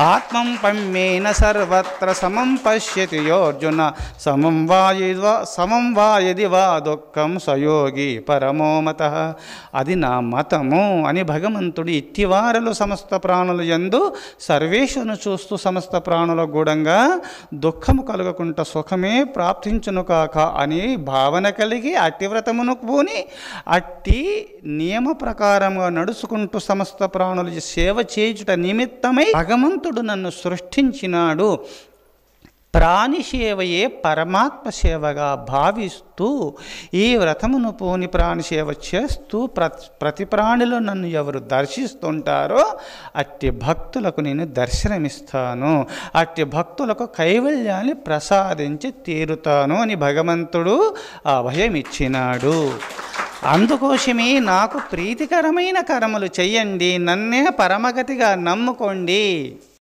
ఆత్మం పమ్యేన సర్వత్ర సమం పశ్యతి యోర్జున సమం వా యది వా దుఃఖం సయోగి పరమో మతః. అది నా మతము అని భగవంతుడు ఇట్టివారలు సమస్త ప్రాణులు యందు సర్వేశ్వరుని చూస్తూ సమస్త ప్రాణుల గూఢంగా దుఃఖము కలుగకుండా సుఖమే ప్రాప్తించును కాక అని భావన కలిగి అట్టి వ్రతమును పూని అట్టి నియమ ప్రకారంగా నడుచుకుంటూ సమస్త ప్రాణులు సేవ చేయుట నిమిత్తమై భగవంతుడు నన్ను సృష్టించినాడు. ప్రాణిసేవయే పరమాత్మ సేవగా భావిస్తూ ఈ వ్రతమును పూని ప్రాణిసేవ చేస్తూ ప్రతి ప్రాణిలో నన్ను ఎవరు దర్శిస్తుంటారో అట్టి భక్తులకు నేను దర్శనమిస్తాను, అట్టి భక్తులకు కైవల్యాన్ని ప్రసాదించి తీరుతాను అని భగవంతుడు అభయం ఇచ్చినాడు. అందుకోసమే నాకు ప్రీతికరమైన కర్మలు చెయ్యండి, నన్నే పరమగతిగా నమ్ముకోండి.